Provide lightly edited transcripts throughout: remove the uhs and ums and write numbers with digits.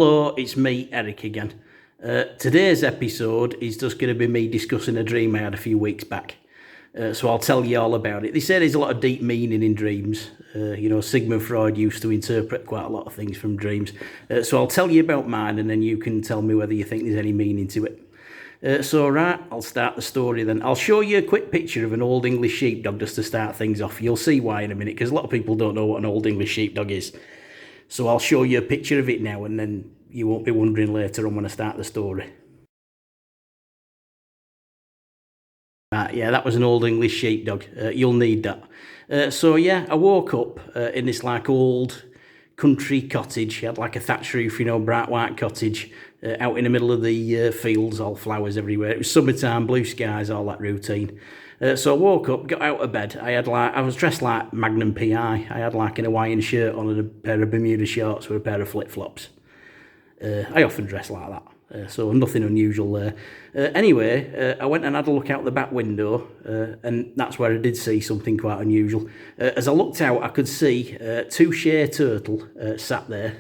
Hello, it's me, Eric again. Today's episode is just going to be me discussing a dream I had a few weeks back. So I'll tell you all about it. They say there's a lot of deep meaning in dreams. Sigmund Freud used to interpret quite a lot of things from dreams. So I'll tell you about mine and then you can tell me whether you think there's any meaning to it. I'll start the story then. I'll show you a quick picture of an old English sheepdog just to start things off. You'll see why in a minute, because a lot of people don't know what an old English sheepdog is. So I'll show you a picture of it now and then you won't be wondering later on when I start the story. Yeah, that was an old English sheepdog. You'll need that. I woke up in this old country cottage. It had like a thatch roof, bright white cottage out in the middle of the fields, all flowers everywhere. It was summertime, blue skies, all that routine. So I woke up, got out of bed. I was dressed like Magnum PI. I had like an Hawaiian shirt on and a pair of Bermuda shorts with a pair of flip-flops. I often dress like that, so nothing unusual there. I went and had a look out the back window, and that's where I did see something quite unusual. As I looked out, I could see two shea turtle sat there.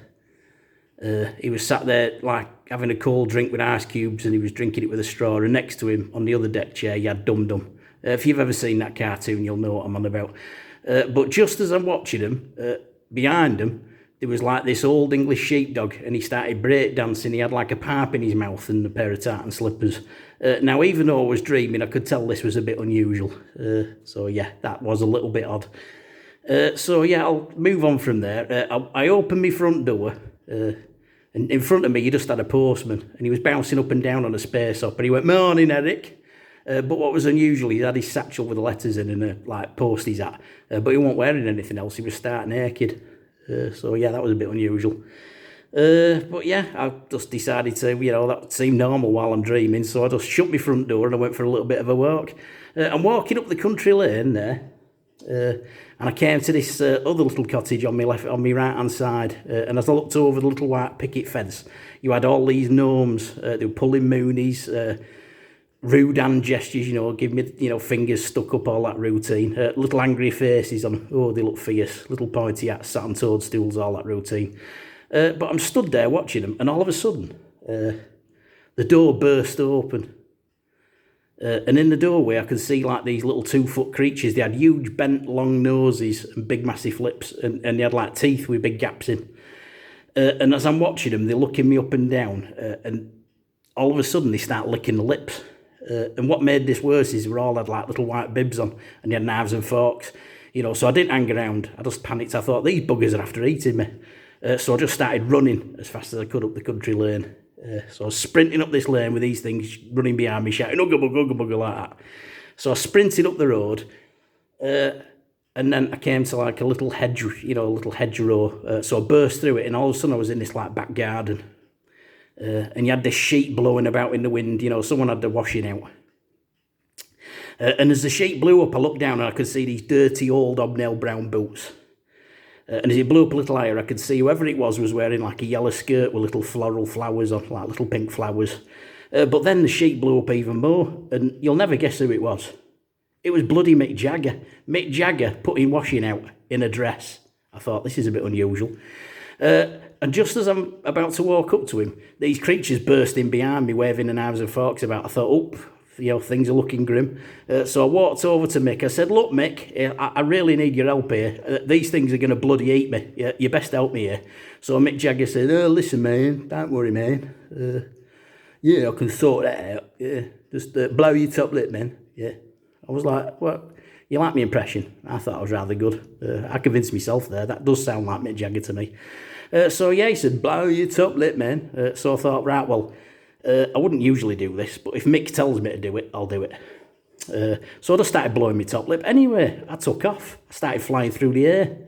He was sat there like having a cold drink with ice cubes, and he was drinking it with a straw, and next to him on the other deck chair you had Dum Dum. If you've ever seen that cartoon, you'll know what I'm on about. But just as I'm watching him, behind him, there was like this old English sheepdog, and he started breakdancing. He had like a pipe in his mouth and a pair of tartan slippers. Now, even though I was dreaming, I could tell this was a bit unusual. That was a little bit odd. I'll move on from there. I opened my front door, and in front of me, you just had a postman, and he was bouncing up and down on a space hopper. He went, "Morning, Eric." But what was unusual, he had his satchel with the letters in and a posties hat, but he wasn't wearing anything else. He was stark naked. That was a bit unusual. I just decided to, that seemed normal while I'm dreaming, so I just shut my front door and I went for a little bit of a walk. I'm walking up the country lane there, and I came to this other little cottage on my right hand side, and as I looked over the little white picket fence, you had all these gnomes. They were pulling moonies, rude hand gestures, give me, fingers stuck up, all that routine. Little angry faces on, they look fierce. Little pointy hats sat on toadstools, all that routine. But I'm stood there watching them, and all of a sudden, the door burst open. And in the doorway, I could see like these little 2-foot creatures. They had huge, bent, long noses and big, massive lips, and they had like teeth with big gaps in. And as I'm watching them, they're looking me up and down, and all of a sudden, they start licking the lips. And what made this worse is we all had like little white bibs on, and they had knives and forks, so I didn't hang around. I just panicked. I thought, these buggers are after eating me. So I just started running as fast as I could up the country lane. So I was sprinting up this lane with these things running behind me, shouting, "Ugga bugga," like that. So I sprinted up the road, and then I came to like a little hedge, a little hedgerow. So I burst through it, and all of a sudden I was in this like back garden. And you had this sheet blowing about in the wind, someone had the washing out. And as the sheet blew up, I looked down and I could see these dirty old hobnail brown boots. And as it blew up a little higher, I could see whoever it was wearing like a yellow skirt with little floral flowers on, like little pink flowers. But then the sheet blew up even more, and you'll never guess who it was. It was bloody Mick Jagger. Mick Jagger putting washing out in a dress. I thought, this is a bit unusual. And just as I'm about to walk up to him, these creatures burst in behind me, waving their knives and forks about. I thought, things are looking grim. So I walked over to Mick. I said, "Look, Mick, I really need your help here. These things are going to bloody eat me. You best help me here." So Mick Jagger said, "Oh, listen, man, don't worry, man. I can sort that out. Yeah, just blow your top lip, man." Yeah. I was like, "What? You like my impression?" I thought I was rather good. I convinced myself there. That does sound like Mick Jagger to me. He said, "Blow your top lip, man." So I thought, right, well, I wouldn't usually do this, but if Mick tells me to do it, I'll do it. So I just started blowing my top lip. Anyway, I took off. I started flying through the air.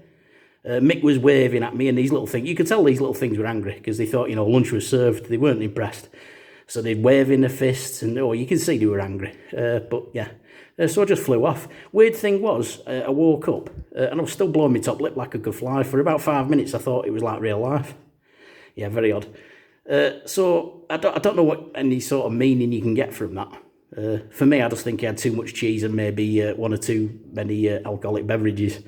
Mick was waving at me, and these little things, you could tell these little things were angry because they thought, lunch was served. They weren't impressed. So they'd wave in their fists, and you can see they were angry. So I just flew off. Weird thing was, I woke up and I was still blowing my top lip like I could fly. For about 5 minutes, I thought it was like real life. Yeah, very odd. I don't know what any sort of meaning you can get from that. For me, I just think I had too much cheese and maybe one or too many alcoholic beverages.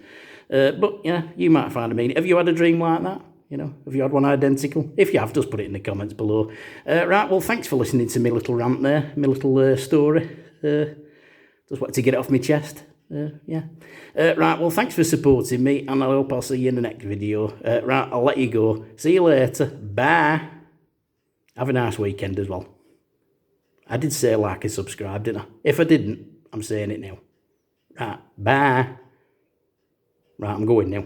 But yeah, you might find a meaning. Have you had a dream like that? You know, have you had one identical? If you have, just put it in the comments below. Right, well, thanks for listening to my little rant there, my little story. Just wanted to get it off my chest. Yeah. Right, well, thanks for supporting me, and I hope I'll see you in the next video. Right, I'll let you go. See you later. Bye. Have a nice weekend as well. I did say like and subscribe, didn't I? If I didn't, I'm saying it now. Right, bye. Right, I'm going now.